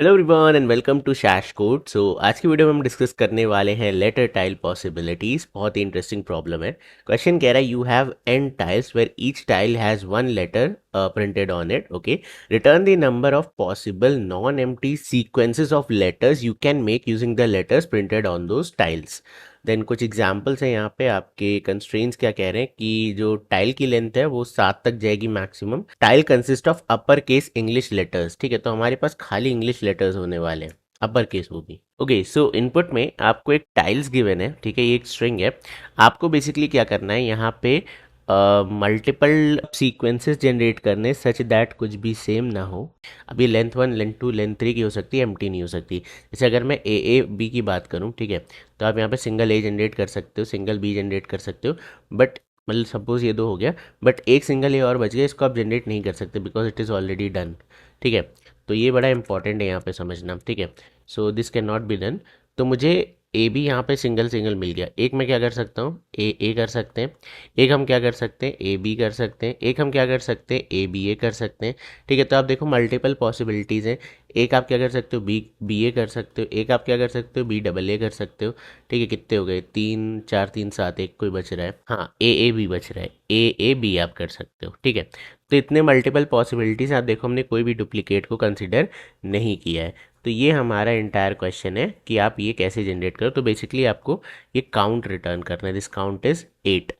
Hello everyone and welcome to Shashcode. आज की video में हम डिस्कस करने वाले हैं लेटर टाइल पॉसिबिलिटीज। बहुत ही इंटरेस्टिंग प्रॉब्लम है। क्वेश्चन कह रहा है you have n tiles where each tile has one letter printed on it. Okay, return the number of possible non empty sequences of letters you can make using the letters printed on those tiles. Then कुछ examples हैं यहाँ पे। आपके constraints क्या कह रहे हैं कि जो टाइल की लेंथ है वो 7 तक जाएगी maximum. Tile consist of upper case English letters. ठीक है, तो हमारे पास खाली इंग्लिश लेटर्स होने वाले हैं, अपर केस होगी। ओके, सो इनपुट में आपको एक टाइल्स गिवन है। ठीक है, ये एक स्ट्रिंग है। आपको बेसिकली क्या करना है, यहाँ पे मल्टीपल सीक्वेंसेस जनरेट करने सच दैट कुछ भी सेम ना हो। अभी लेंथ 1, लेंथ 2, लेंथ 3 की हो सकती है, एम्प्टी नहीं हो सकती। जैसे अगर मैं ए बी की बात करूँ, ठीक है, तो आप यहाँ पे सिंगल ए जनरेट कर सकते हो, सिंगल बी जनरेट कर सकते हो। बट मतलब सपोज ये दो हो गया, बट एक सिंगल ए और बच गया, इसको आप जनरेट नहीं कर सकते because it is already done. ठीक है, तो ये बड़ा इंपॉर्टेंट है यहाँ पे समझना। ठीक है, so this can not be done. तो मुझे ए बी यहाँ पे सिंगल सिंगल मिल गया। एक मैं क्या कर सकता हूँ, ए कर सकते हैं। एक हम क्या कर सकते हैं, ए बी कर सकते हैं। एक हम क्या कर सकते हैं, ए बी ए कर सकते हैं। ठीक है, तो आप देखो मल्टीपल पॉसिबिलिटीज़ हैं। एक आप क्या कर सकते हो, बी ए कर सकते हो। एक आप क्या कर सकते हो, बी डबल ए कर सकते हो। ठीक है, कितने हो गए, 3 4 3 7, एक कोई बच रहा है, हाँ ए बी बच रहा है, ए बी आप कर सकते हो। ठीक है, तो इतने मल्टीपल पॉसिबिलिटीज आप देखो, हमने कोई भी डुप्लीकेट को कंसिडर नहीं किया है। तो ये हमारा इंटायर क्वेश्चन है कि आप ये कैसे जनरेट करो। तो बेसिकली आपको ये काउंट रिटर्न करना है, दिस काउंट इज 8।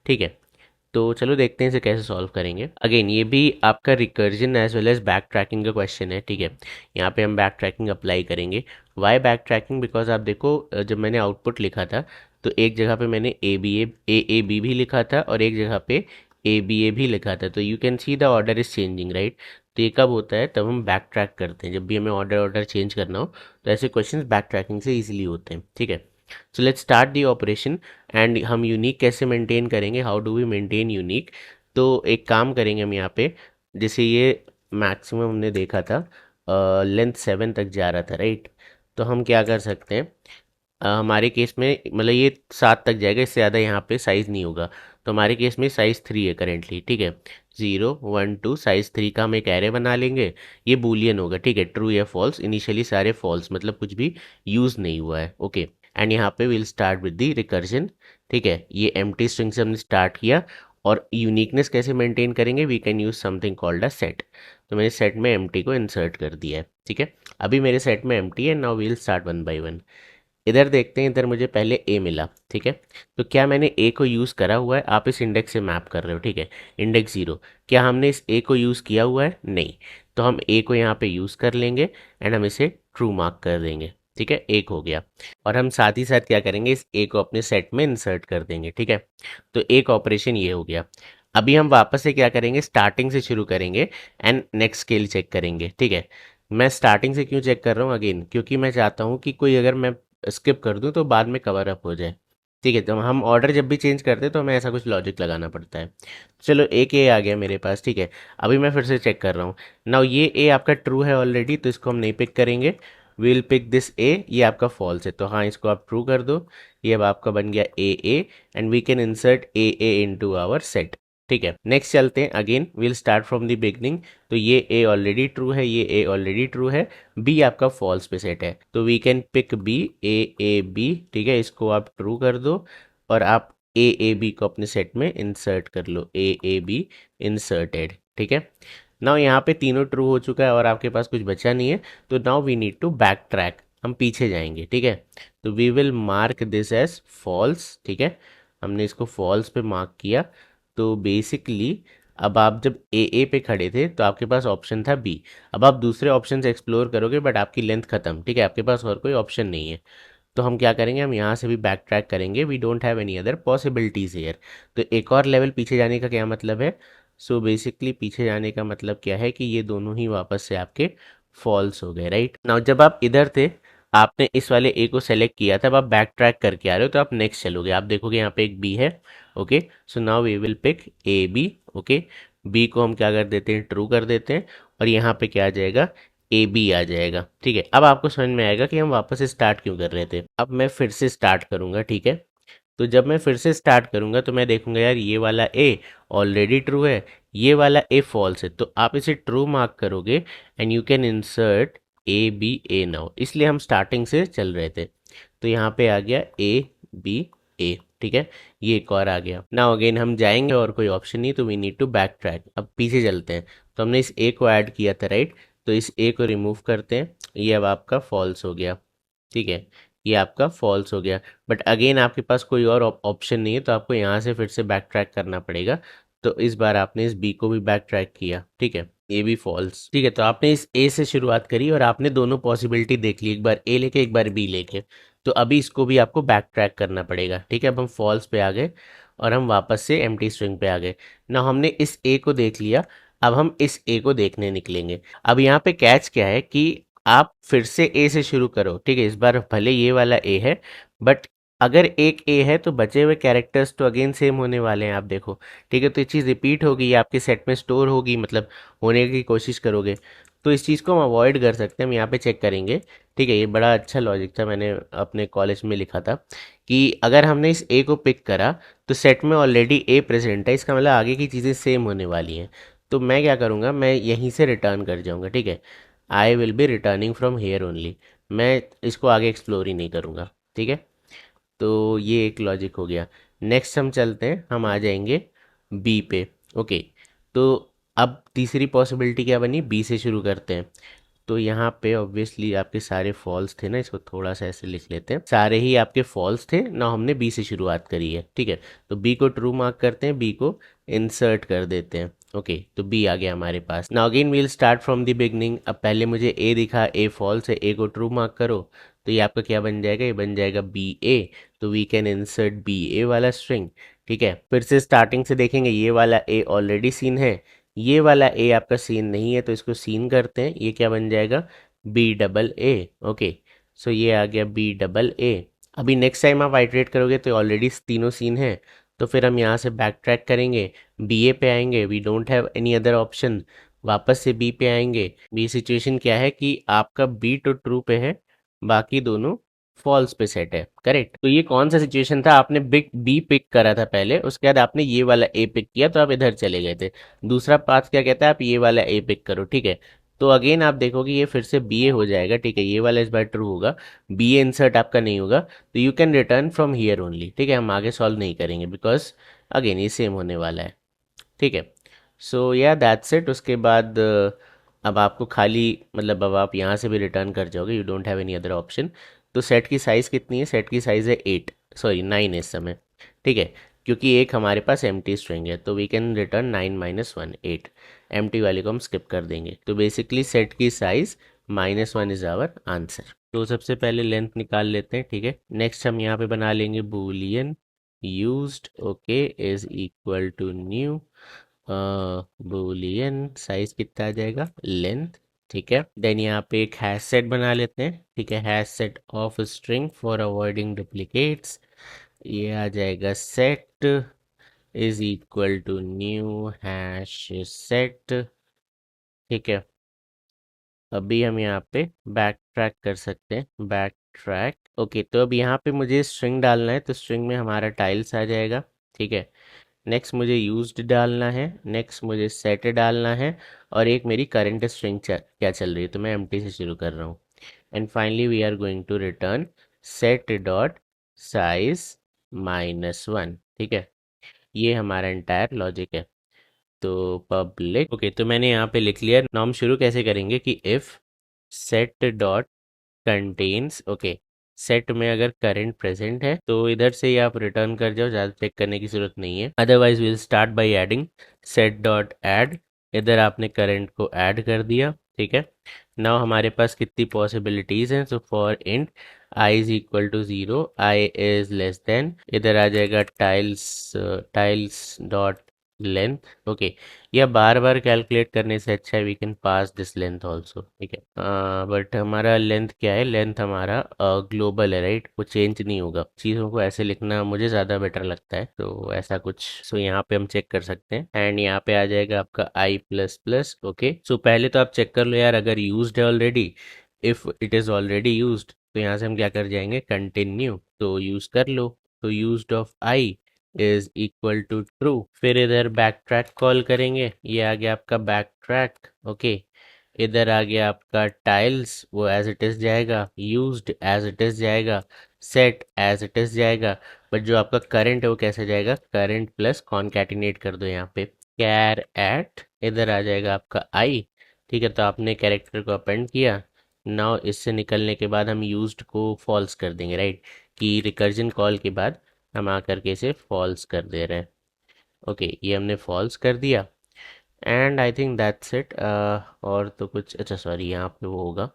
ठीक है, तो चलो देखते हैं इसे कैसे सॉल्व करेंगे। अगेन ये भी आपका recursion as well as back tracking का क्वेश्चन है। ठीक है, यहाँ पे हम बैक ट्रैकिंग अप्लाई करेंगे। वाई बैक ट्रैकिंग, बिकॉज आप देखो जब मैंने आउटपुट लिखा था तो एक जगह पे मैंने ए बी भी लिखा था और एक जगह पे ए बी ए भी लिखा था। तो you can see the order is changing, right. तो ये कब होता है, तब हम बैक ट्रैक करते हैं, जब भी हमें ऑर्डर चेंज करना हो। तो ऐसे क्वेश्चन बैक ट्रैकिंग से ईजिली होते हैं। ठीक है, so let's start the operation. And हम यूनिक कैसे मेंटेन करेंगे, how do we maintain unique. तो एक काम करेंगे हम यहाँ पे, जैसे ये मैक्सिमम हमने देखा था लेंथ 7 तक जा रहा था, राइट। तो हम क्या कर सकते हैं, हमारे केस में मतलब ये 7 तक जाएगा, इससे ज़्यादा यहाँ पे साइज़ नहीं होगा। तो हमारे केस में साइज़ 3 है करेंटली। ठीक है, 0 1 2, साइज़ 3 का हम एक एरे बना लेंगे। ये बूलियन होगा, ठीक है, ट्रू या फॉल्स। इनिशियली सारे फॉल्स, मतलब कुछ भी यूज़ नहीं हुआ है। ओके, एंड यहाँ पे will start with the recursion. ठीक है, ये एम्प्टी स्ट्रिंग से हमने स्टार्ट किया। और यूनिकनेस कैसे मेंटेन करेंगे, we can use something called a set. तो मैंने सेट में एम्प्टी को इंसर्ट कर दिया है। ठीक है, अभी मेरे सेट में एम्प्टी है। Now we'll start one by one. इधर देखते हैं, इधर मुझे पहले ए मिला। ठीक है, तो क्या मैंने ए को यूज़ करा हुआ है, आप इस इंडेक्स से मैप कर रहे हो। ठीक है, इंडेक्स 0, क्या हमने इस ए को यूज़ किया हुआ है, नहीं। तो हम ए को यहाँ पे यूज़ कर लेंगे एंड हम इसे ट्रू मार्क कर देंगे। ठीक है, एक हो गया। और हम साथ ही साथ क्या करेंगे, इस ए को अपने सेट में इंसर्ट कर देंगे। ठीक है, तो एक ऑपरेशन ये हो गया। अभी हम वापस से क्या करेंगे, स्टार्टिंग से शुरू करेंगे एंड नेक्स्ट स्केल चेक करेंगे। ठीक है, मैं स्टार्टिंग से क्यों चेक कर रहा हूँ, अगेन क्योंकि मैं चाहता हूँ कि कोई अगर मैं स्किप कर दूँ तो बाद में कवर अप हो जाए। ठीक है, तो हम ऑर्डर जब भी चेंज करते हैं तो हमें ऐसा कुछ लॉजिक लगाना पड़ता है। चलो एक ए आ गया मेरे पास। ठीक है, अभी मैं फिर से चेक कर रहा हूँ। नाउ ये ए आपका ट्रू है ऑलरेडी, तो इसको हम नहीं पिक करेंगे। विल पिक दिस ए, ये आपका फॉल्स है, तो हाँ इसको आप ट्रू कर दो। ये अब आपका बन गया A and we can insert A into our set. ठीक है, नेक्स्ट चलते हैं। Again will start from the beginning. तो ये ए ऑलरेडी ट्रू है, ये ए ऑलरेडी ट्रू है, बी आपका फॉल्स पे सेट है, तो we can pick B, A B. ठीक है, इसको आप ट्रू कर दो और आप ए बी को अपने सेट में इंसर्ट कर लो, ए बी इंसर्टेड। ठीक है, नाउ यहाँ पे तीनों ट्रू हो चुका है और आपके पास कुछ बचा नहीं है। तो now we need to back track, हम पीछे जाएंगे। ठीक है, तो we will mark this as false. ठीक है, हमने इसको फॉल्स पे मार्क किया। तो बेसिकली अब आप जब ए पे खड़े थे तो आपके पास ऑप्शन था बी। अब आप दूसरे ऑप्शन एक्सप्लोर करोगे बट आपकी लेंथ खत्म। ठीक है, आपके पास और कोई ऑप्शन नहीं है। तो हम क्या करेंगे, हम यहाँ से भी बैक ट्रैक करेंगे। We don't have any other possibilities here. तो एक और लेवल पीछे जाने का क्या मतलब है, सो बेसिकली पीछे जाने का मतलब क्या है कि ये दोनों ही वापस से आपके फॉल्स हो गए, राइट। नाउ जब आप इधर थे, आपने इस वाले ए को सेलेक्ट किया था, अब आप बैक ट्रैक करके आ रहे हो तो आप नेक्स्ट चलोगे, आप देखोगे यहाँ पे एक बी है। Okay, so now we will pick A B. Okay, B को हम क्या कर देते हैं, ट्रू कर देते हैं और यहाँ पे क्या आ जाएगा, ए बी आ जाएगा। ठीक है, अब आपको समझ में आएगा कि हम वापस से स्टार्ट क्यों कर रहे थे। अब मैं फिर से स्टार्ट करूँगा। ठीक है, तो जब मैं फिर से स्टार्ट करूँगा तो मैं देखूंगा यार ये वाला ए ऑलरेडी ट्रू है, ये वाला ए फॉल्स है, तो आप इसे ट्रू मार्क करोगे and you can insert A ना हो, इसलिए हम स्टार्टिंग से चल रहे थे। तो यहाँ पे आ गया A, ठीक है। ये एक और आ गया। नाउ अगेन हम जाएंगे और कोई ऑप्शन नहीं, तो we need to back track. अब पीछे चलते हैं। तो हमने इस A को ऐड किया था, राइट। तो इस A को रिमूव करते हैं। ये अब आपका फॉल्स हो गया, ठीक है। ये आपका फॉल्स हो गया। बट अगेन आपके पास कोई और ऑप्शन नहीं है, तो आपको यहाँ से फिर से बैक ट्रैक करना पड़ेगा। तो इस बार आपने इस बी को भी बैक ट्रैक किया, ठीक है। ये भी फॉल्स, ठीक है। तो आपने इस ए से शुरुआत करी और आपने दोनों पॉसिबिलिटी देख ली, एक बार ए लेके एक बार बी लेके। तो अभी इसको भी आपको बैक ट्रैक करना पड़ेगा, ठीक है। अब हम फॉल्स पे आ गए और हम वापस से एम्प्टी स्ट्रिंग पे आ गए ना। हमने इस ए को देख लिया, अब हम इस ए को देखने निकलेंगे। अब यहाँ पे कैच क्या है कि आप फिर से ए से शुरू करो, ठीक है। इस बार भले ये वाला ए है, बट अगर एक ए है तो बचे हुए कैरेक्टर्स तो अगेन सेम होने वाले हैं, आप देखो, ठीक है। तो ये चीज़ रिपीट होगी, ये आपके सेट में स्टोर होगी, मतलब होने की कोशिश करोगे। तो इस चीज़ को हम अवॉइड कर सकते हैं। हम यहाँ पे चेक करेंगे, ठीक है। ये बड़ा अच्छा लॉजिक था, मैंने अपने कॉलेज में लिखा था कि अगर हमने इस ए को पिक करा तो सेट में ऑलरेडी ए प्रेजेंट है, इसका मतलब आगे की चीज़ें सेम होने वाली हैं। तो मैं क्या करूँगा, मैं यहीं से रिटर्न कर जाऊँगा, ठीक है। I will be returning from here only. मैं इसको आगे एक्सप्लोर ही नहीं करूँगा, ठीक है। तो ये एक लॉजिक हो गया। नेक्स्ट हम चलते हैं, हम आ जाएंगे बी पे, ओके। तो अब तीसरी पॉसिबिलिटी क्या बनी, बी से शुरू करते हैं। तो यहाँ पे ऑब्वियसली आपके सारे फॉल्स थे ना, इसको थोड़ा सा ऐसे लिख लेते हैं, सारे ही आपके फॉल्स थे ना। हमने बी से शुरुआत करी है, ठीक है। तो बी को ट्रू मार्क करते हैं, बी को इंसर्ट कर देते हैं, ओके। तो बी आ गया हमारे पास। Now again we'll start from the beginning. अब पहले मुझे ए दिखा, ए फॉल्स है, ए को ट्रू मार्क करो। तो ये आपका क्या बन जाएगा, ये बन जाएगा बी ए। तो वी कैन इंसर्ट बी ए वाला स्ट्रिंग, ठीक है। फिर से स्टार्टिंग से देखेंगे, ये वाला ए ऑलरेडी सीन है, ये वाला ए आपका सीन नहीं है, तो इसको सीन करते हैं। ये क्या बन जाएगा, बी डबल ए, ओके। सो ये आ गया बी डबल ए। अभी नेक्स्ट टाइम आप आइट्रेट करोगे तो ऑलरेडी तीनों सीन है, तो फिर हम यहाँ से बैक ट्रैक करेंगे, बी ए पे आएंगे, we don't have any other option. वापस से बी पे आएंगे। बी सिचुएशन क्या है कि आपका बी तो ट्रू पे है, बाकी दोनों फॉल्स पे सेट है, करेक्ट। तो ये कौन सा सिचुएशन था, आपने बिग बी पिक करा था पहले, उसके बाद आपने ये वाला ए पिक किया, तो आप इधर चले गए थे। दूसरा पाथ क्या कहता है, आप ये वाला ए पिक करो, ठीक है। तो अगेन आप देखोगे ये फिर से बी ए हो जाएगा, ठीक है। ये वाला इस बार ट्रू होगा, बी ए इंसर्ट आपका नहीं होगा। तो you can return from here only, ठीक है। हम आगे सॉल्व नहीं करेंगे बिकॉज अगेन ये सेम होने वाला है, ठीक है। सो या दैट्स इट। उसके बाद अब आपको खाली, मतलब अब आप यहाँ से भी रिटर्न कर जाओगे, you don't have any other option. तो सेट की साइज़ कितनी है, सेट की साइज़ है 8, सॉरी 9 है इस समय, ठीक है। क्योंकि एक हमारे पास एम्प्टी स्ट्रिंग है, तो we can return 9 minus 1, 8। Empty वाले को हम स्किप कर देंगे। तो बेसिकली सेट की साइज़ -1 इज़ आवर आंसर। तो सबसे पहले लेंथ निकाल लेते हैं, ठीक है। नेक्स्ट हम यहाँ पे बना लेंगे boolean used, okay, is equal to new boolean size कितना आ जाएगा, लेंथ, ठीक है। देन यहाँ पे एक हैश सेट बना लेते हैं, ठीक है। Hash set of string for avoiding duplicates. ये आ जाएगा set is equal to new hash set, ठीक है। अभी हम यहाँ पे बैक ट्रैक कर सकते हैं, बैक ट्रैक, ओके। तो अब यहाँ पे मुझे स्ट्रिंग डालना है, तो स्ट्रिंग में हमारा टाइल्स आ जाएगा, ठीक है। नेक्स्ट मुझे यूज्ड डालना है, नेक्स्ट मुझे सेट डालना है, और एक मेरी करंट स्ट्रिंग क्या चल रही है, तो मैं एम्प्टी से शुरू कर रहा हूँ। And finally we are going to return set dot size -1, ठीक है। ये हमारा एंटायर लॉजिक है। तो पब्लिक, ओके, तो मैंने यहाँ पे लिख लिया। नाउ हम शुरू कैसे करेंगे कि if set dot contains, okay, set में अगर करंट प्रेजेंट है तो इधर से ही आप रिटर्न कर जाओ, ज़्यादा चेक करने की ज़रूरत नहीं है। Otherwise will start by adding, set dot add, इधर आपने करंट को ऐड कर दिया, ठीक है। नाउ हमारे पास कितनी पॉसिबिलिटीज़ हैं, so for int I is equal to 0, I is less than, इधर आ जाएगा tiles, tiles dot length, okay. या बार बार कैलकुलेट करने से अच्छा है we can pass this length also, ठीक है। बट हमारा लेंथ क्या है, लेंथ हमारा ग्लोबल है, राइट, वो चेंज नहीं होगा। चीज़ों को ऐसे लिखना मुझे ज़्यादा बेटर लगता है, तो ऐसा कुछ। सो यहाँ पे हम चेक कर सकते हैं, एंड यहाँ पे आ जाएगा आपका आई प्लस प्लस, ओके। सो पहले तो आप चेक कर लो यार, अगर यूज्ड है already, if it is already used, तो यहाँ से हम क्या कर जाएंगे, कंटिन्यू, तो यूज़ कर लो। तो used of I is equal to true. फिर इधर बैक ट्रैक कॉल करेंगे, ये आ गया आपका बैक ट्रैक, ओके। इधर आ गया आपका टाइल्स, वो एज इट इज जाएगा, यूज्ड एज इट इज जाएगा, सेट एज इट इज जाएगा, बट जो आपका करंट है वो कैसे जाएगा, करंट प्लस कॉन्कैटिनेट कर दो यहाँ पे कैर एट, इधर आ जाएगा आपका आई। ठीक है, तो आपने कैरेक्टर को अपेंड किया। नाउ इससे निकलने के बाद हम यूज्ड को फॉल्स कर देंगे, राइट, कि रिकर्जन कॉल के बाद हम आकर के इसे फॉल्स कर दे रहे हैं। ओके, ये हमने फॉल्स कर दिया and I think that's it. और तो कुछ, अच्छा सॉरी, यहाँ पे वो होगा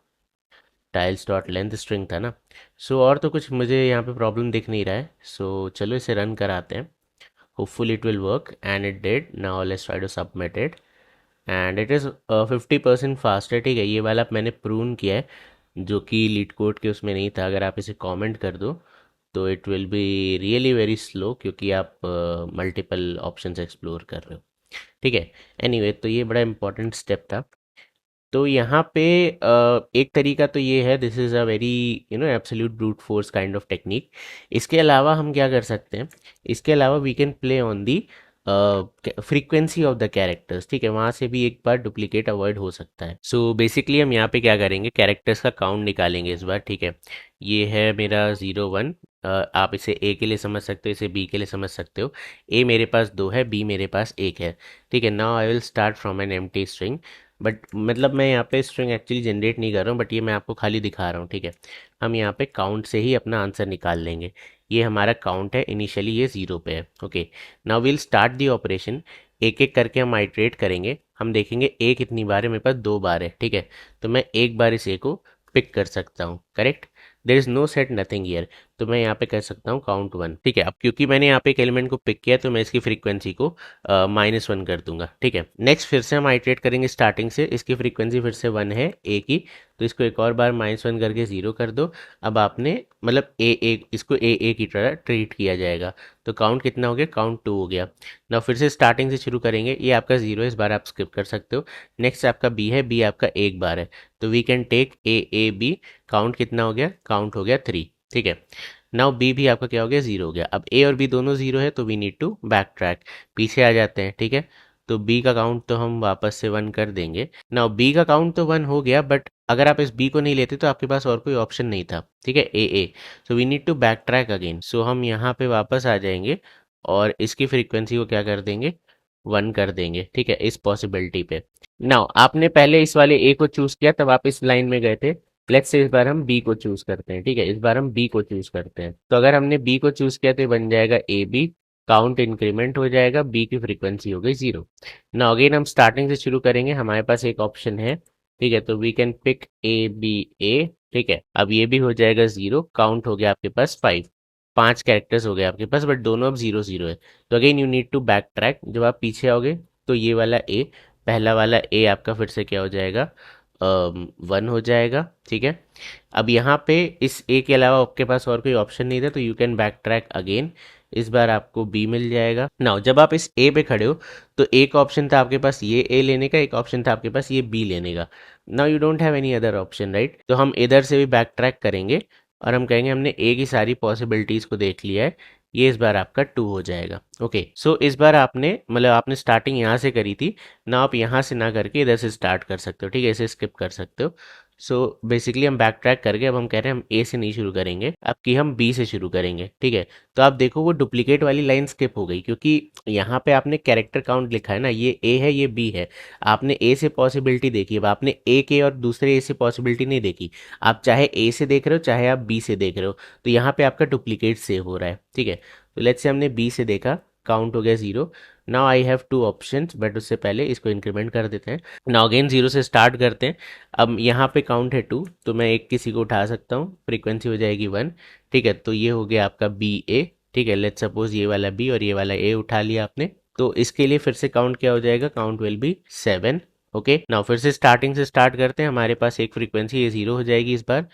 टाइल्स डॉट लेंथ स्ट्रिंग था ना। सो और तो कुछ मुझे यहाँ पे प्रॉब्लम दिख नहीं रहा है। सो चलो इसे रन कराते हैं, hopeful it will work and it did. Now let's try to submit it and it is 50% faster. ठीक है, ये वाला मैंने प्रून किया है जो कि लीड कोड के उसमें नहीं था। अगर आप इसे कमेंट कर दो तो it will be really very slow, क्योंकि आप मल्टीपल ऑप्शंस एक्सप्लोर कर रहे हो। ठीक है, एनीवे तो ये बड़ा इंपॉर्टेंट स्टेप था। तो यहाँ पे एक तरीका तो ये है, this is a very absolute brute force kind of technique. इसके अलावा हम क्या कर सकते हैं, इसके अलावा we can play on the frequency of the characters. ठीक है, वहाँ से भी एक बार डुप्लीकेट अवॉइड हो सकता है। सो बेसिकली हम यहाँ पे क्या करेंगे, कैरेक्टर्स का काउंट निकालेंगे इस बार। ठीक है, ये है मेरा 0 1। आप इसे ए के लिए समझ सकते हो, इसे बी के लिए समझ सकते हो। ए मेरे पास 2 है, बी मेरे पास 1 है। ठीक है, now I will start from an empty string. But मतलब मैं यहाँ पे स्ट्रिंग एक्चुअली जनरेट नहीं कर रहा हूँ, बट ये मैं आपको खाली दिखा रहा हूँ। ठीक है, हम यहाँ पे काउंट से ही अपना आंसर निकाल लेंगे। ये हमारा काउंट है, इनिशियली ये 0 पे है। Okay, now will start the operation. एक एक करके हम आइट्रेट करेंगे, हम देखेंगे ए कितनी बार है, मेरे पास 2 बार है। ठीक है, तो मैं एक बार इस ए को पिक कर सकता हूँ, correct. There is no set nothing here, तो मैं यहाँ पे कर सकता हूँ काउंट 1। ठीक है, अब क्योंकि मैंने यहाँ पे एक एलिमेंट को पिक किया तो मैं इसकी फ्रीक्वेंसी को -1 कर दूंगा। ठीक है, नेक्स्ट फिर से हम आइट्रेट करेंगे स्टार्टिंग से। इसकी फ्रीक्वेंसी फिर से 1 है ए की, तो इसको एक और बार -1 करके 0 कर दो। अब आपने मतलब ए इसको ए की तरह ट्रीट किया जाएगा। तो काउंट कितना हो गया, काउंट 2 हो गया। ना फिर से स्टार्टिंग से शुरू करेंगे, ये आपका 0 है, इस बार आप स्किप कर सकते हो। नेक्स्ट आपका बी है, बी आपका एक बार है, तो we can take A B. Count कितना हो गया, काउंट हो गया 3। ठीक है, नाउ बी भी आपका क्या हो गया, 0 हो गया। अब ए और बी दोनों 0 है, तो we need to back track, पीछे आ जाते हैं। ठीक है, तो बी का काउंट तो हम वापस से 1 कर देंगे। नाउ बी का काउंट तो 1 हो गया, बट अगर आप इस बी को नहीं लेते तो आपके पास और कोई ऑप्शन नहीं था। ठीक है, uh so we need to back track again. So हम यहाँ पे वापस आ जाएंगे और इसकी फ्रीक्वेंसी को क्या कर देंगे, 1 कर देंगे। ठीक है, इस पॉसिबिलिटी पे। नाउ आपने पहले इस वाले ए को चूज किया, तब आप इस लाइन में गए थे। लेट्स से इस बार हम बी को चूज करते हैं। ठीक है, इस बार हम बी को चूज करते हैं। तो अगर हमने बी को चूज किया तो ये बन जाएगा ए बी, काउंट इंक्रीमेंट हो जाएगा, बी की फ्रीक्वेंसी हो गई 0। ना अगेन हम स्टार्टिंग से शुरू करेंगे, हमारे पास एक ऑप्शन है। ठीक है, तो we can pick A B A. ठीक है, अब ये भी हो जाएगा 0, काउंट हो गया आपके पास 5। 5 कैरेक्टर्स हो गए आपके पास, बट दोनों अब 0 0 है। तो again you need to back track. जब आप पीछे आओगे तो ये वाला ए, पहला वाला ए आपका फिर से क्या हो जाएगा, 1 हो जाएगा। ठीक है, अब यहाँ पे इस ए के अलावा आपके पास और कोई ऑप्शन नहीं था, तो you can back track again. इस बार आपको बी मिल जाएगा। नाउ जब आप इस ए पे खड़े हो तो एक ऑप्शन था आपके पास ये ए लेने का, एक ऑप्शन था आपके पास ये बी लेने का। Now you don't have any other option, right. तो हम इधर से भी बैक ट्रैक करेंगे और हम कहेंगे हमने ए की सारी पॉसिबिलिटीज़ को देख लिया है। ये इस बार आपका 2 हो जाएगा। ओके, सो इस बार आपने मतलब आपने स्टार्टिंग यहाँ से करी थी ना, आप यहाँ से ना करके इधर से स्टार्ट कर सकते हो। ठीक है, इसे स्किप कर सकते हो। सो बेसिकली हम बैक ट्रैक करके अब हम कह रहे हैं हम ए से नहीं शुरू करेंगे, अब कि हम बी से शुरू करेंगे। ठीक है, तो आप देखो वो डुप्लीकेट वाली लाइन स्किप हो गई, क्योंकि यहाँ पे आपने कैरेक्टर काउंट लिखा है ना, ये ए है ये बी है। आपने ए से पॉसिबिलिटी देखी, अब आपने ए के और दूसरे ए से पॉसिबिलिटी नहीं देखी। आप चाहे ए से देख रहे हो चाहे आप बी से देख रहे हो, तो यहाँ पे आपका डुप्लीकेट सेव हो रहा है। ठीक है, तो लेट्स से हमने बी से देखा, काउंट हो गया 0। Now I have 2 options, but उससे पहले इसको इंक्रीमेंट कर देते हैं। नाउ अगेन 0 से स्टार्ट करते हैं। अब यहाँ पे काउंट है 2, तो मैं एक किसी को उठा सकता हूँ, फ्रीक्वेंसी हो जाएगी 1। ठीक है, तो ये हो गया आपका बी ए। ठीक है, लेट्स सपोज ये वाला बी और ये वाला ए उठा लिया आपने, तो इसके लिए फिर से काउंट क्या हो जाएगा, count will be 7। Okay, now फिर से स्टार्टिंग से स्टार्ट करते हैं। हमारे पास एक फ्रीक्वेंसी ये 0 हो जाएगी इस बार,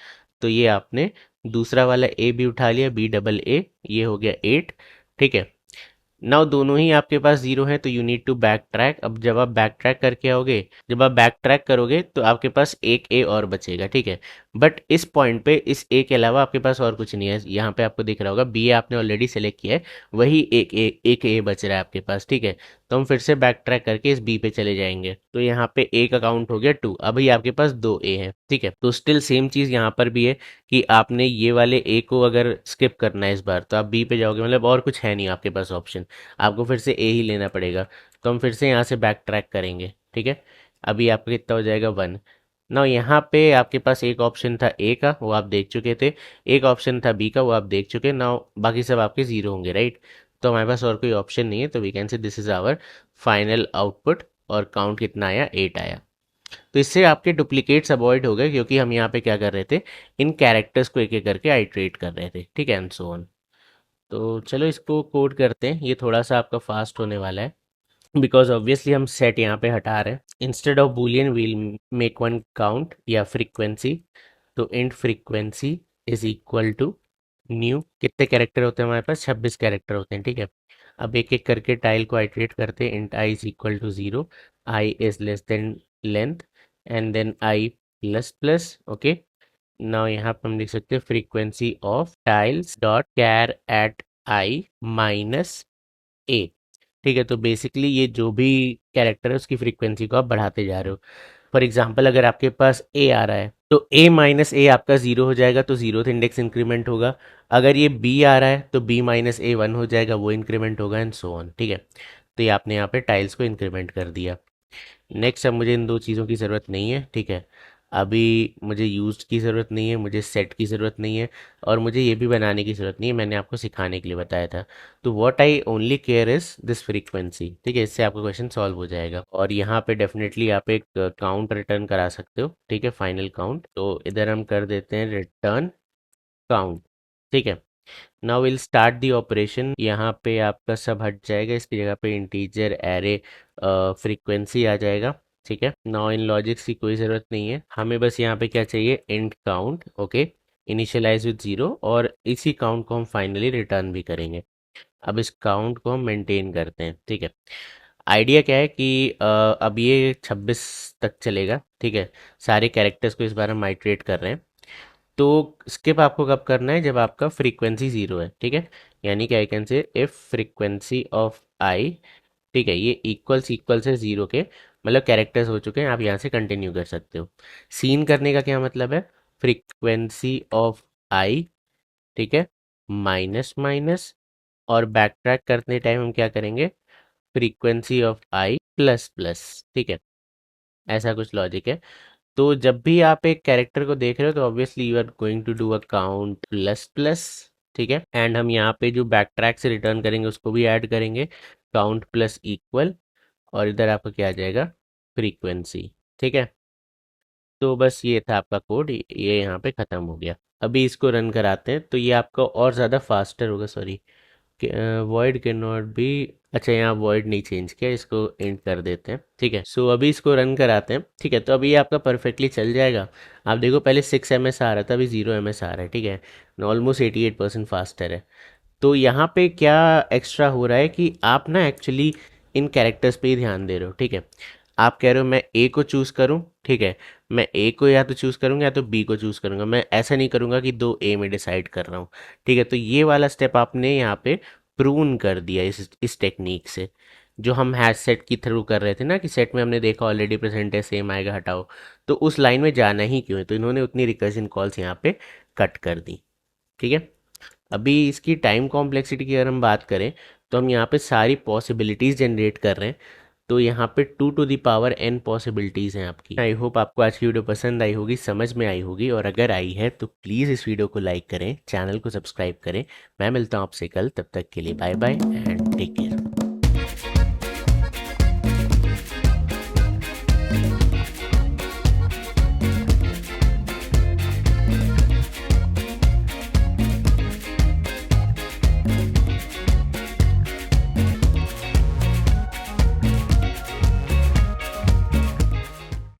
तो ये आपने दूसरा वाला ए भी उठा लिया, बी डबल ए, ये हो गया 8। ठीक है, नाउ दोनों ही आपके पास 0 है, तो you need to back track. अब जब आप बैक ट्रैक करके आओगे, जब आप बैक ट्रैक करोगे तो आपके पास एक ए और बचेगा। ठीक है, बट इस पॉइंट पे इस ए के अलावा आपके पास और कुछ नहीं है। यहाँ पे आपको दिख रहा होगा बी आपने ऑलरेडी सेलेक्ट किया है, वही एक ए बच रहा है आपके पास, ठीक है। तो हम फिर से बैक ट्रैक करके इस बी पे चले जाएंगे, तो यहाँ पे ए का काउंट हो गया 2। अभी आपके पास 2 ए हैं, ठीक है। तो स्टिल सेम चीज़ यहाँ पर भी है कि आपने ये वाले ए को अगर स्किप करना है इस बार, तो आप बी पे जाओगे, मतलब और कुछ है नहीं आपके पास ऑप्शन, आपको फिर से ए ही लेना पड़ेगा। तो हम फिर से यहाँ से बैक ट्रैक करेंगे, ठीक है। अभी आपका कितना हो जाएगा 1 ना। यहाँ पे आपके पास एक ऑप्शन था ए का, वो आप देख चुके थे, एक ऑप्शन था बी का, वो आप देख चुके ना। बाकी सब आपके जीरो होंगे, राइट। तो हमारे पास और कोई ऑप्शन नहीं है, तो we can say this is our final output. और काउंट कितना आया, 8 आया। तो इससे आपके डुप्लीकेट्स अवॉइड हो गए, क्योंकि हम यहाँ पे क्या कर रहे थे, इन कैरेक्टर्स को एक एक करके आइट्रेट कर रहे थे, ठीक है, एंड सो ऑन। तो चलो इसको कोड करते हैं, ये थोड़ा सा आपका फास्ट होने वाला है, बिकॉज ऑब्वियसली हम सेट यहाँ पे हटा रहे हैं। Instead of boolean we'll make one count या फ्रीक्वेंसी। तो int frequency is equal to new, कितने कैरेक्टर होते हैं हमारे पास, 26 कैरेक्टर होते हैं, ठीक है। अब एक एक करके टाइल को आइट्रेट करते हैं। Int I is equal to 0, I is less than length, and then I plus plus, okay. Now यहाँ पे हम लिख सकते हैं frequency of tiles dot char at I minus A, ठीक है। तो बेसिकली ये जो भी कैरेक्टर है उसकी फ्रीक्वेंसी को आप बढ़ाते जा रहे हो। फॉर एग्जाम्पल अगर आपके पास ए आ रहा है, तो ए माइनस ए आपका 0 हो जाएगा, तो 0th इंडेक्स इंक्रीमेंट होगा। अगर ये बी आ रहा है तो बी माइनस ए 1 हो जाएगा, वो इंक्रीमेंट होगा, एंड सो ऑन, ठीक है। तो ये आपने यहाँ पे टाइल्स को इंक्रीमेंट कर दिया। नेक्स्ट, अब मुझे इन दो चीज़ों की ज़रूरत नहीं है, ठीक है। अभी मुझे यूज्ड की ज़रूरत नहीं है, मुझे सेट की ज़रूरत नहीं है, और मुझे ये भी बनाने की ज़रूरत नहीं है, मैंने आपको सिखाने के लिए बताया था। तो what I only care is this frequency, ठीक है। इससे आपका क्वेश्चन सॉल्व हो जाएगा। और यहाँ पे डेफिनेटली आप एक काउंट रिटर्न करा सकते हो, ठीक है, फाइनल काउंट। तो इधर हम कर देते हैं रिटर्न काउंट, ठीक है। Now will start the operation. यहाँ पे आपका सब हट जाएगा, इसकी जगह पे इंटीजर एरे फ्रीक्वेंसी आ जाएगा, ठीक है। नाउ इन लॉजिक्स की कोई ज़रूरत नहीं है, हमें बस यहाँ पे क्या चाहिए, int count, okay, initialize with 0, और इसी काउंट को हम फाइनली रिटर्न भी करेंगे। अब इस काउंट को हम मेंटेन करते हैं, ठीक है। आइडिया क्या है कि अब ये 26 तक चलेगा, ठीक है। सारे कैरेक्टर्स को इस बार हम माइट्रेट कर रहे हैं। तो स्किप आपको कब करना है, जब आपका फ्रीक्वेंसी 0 है, ठीक है। यानी कि I can say if frequency of I, ठीक है, ये इक्वल्स इक्वल से 0 के, मतलब कैरेक्टर्स हो चुके हैं, आप यहाँ से कंटिन्यू कर सकते हो। सीन करने का क्या मतलब है, फ्रीक्वेंसी ऑफ आई, ठीक है, माइनस माइनस, और बैक ट्रैक करते टाइम हम क्या करेंगे, frequency of I plus plus, ठीक है। ऐसा कुछ लॉजिक है। तो जब भी आप एक कैरेक्टर को देख रहे हो, तो obviously you are going to do a count plus plus, ठीक है। एंड हम यहाँ पे जो बैक ट्रैक से रिटर्न करेंगे उसको भी ऐड करेंगे, काउंट प्लस इक्वल, और इधर आपका क्या आ जाएगा, फ्रीक्वेंसी, ठीक है। तो बस ये था आपका कोड, ये यहाँ पे ख़त्म हो गया। अभी इसको रन कराते हैं, तो ये आपका और ज़्यादा फास्टर होगा। Sorry, void can not be, अच्छा यहाँ वॉइड नहीं चेंज किया, इसको एंड कर देते हैं, ठीक है। सो अभी इसको रन कराते हैं, ठीक है। तो अभी ये आपका परफेक्टली चल जाएगा। आप देखो पहले 6 ms आ रहा था, अभी 0 ms आ रहा है, ठीक है। ऑलमोस्ट 88% फास्टर है। तो यहाँ पे क्या एक्स्ट्रा हो रहा है कि आप ना एक्चुअली इन कैरेक्टर्स पे ही ध्यान दे रहे हो, ठीक है। आप कह रहे हो मैं ए को चूज़ करूँ, ठीक है, मैं ए को या तो चूज़ करूँगा या तो बी को चूज़ करूँगा, मैं ऐसा नहीं करूँगा कि दो ए में डिसाइड कर रहा हूँ, ठीक है। तो ये वाला स्टेप आपने यहाँ पे प्रून कर दिया इस टेक्निक से, जो हम हैश सेट की थ्रू कर रहे थे ना, कि सेट में हमने देखा ऑलरेडी प्रेजेंट है, सेम आएगा, हटाओ। तो उस लाइन में जाना ही क्यों है, तो इन्होंने उतनी रिकर्जन कॉल्स यहाँ पे कट कर दी, ठीक है। अभी इसकी टाइम कॉम्प्लेक्सिटी की अगर हम बात करें, तो हम यहाँ पे सारी पॉसिबिलिटीज़ जनरेट कर रहे हैं। तो यहाँ पे 2 to the power n possibilities हैं आपकी। आई होप आपको आज की वीडियो पसंद आई होगी, समझ में आई होगी, और अगर आई है तो प्लीज़ इस वीडियो को लाइक करें, चैनल को सब्सक्राइब करें। मैं मिलता हूँ आपसे कल, तब तक के लिए bye bye and take care.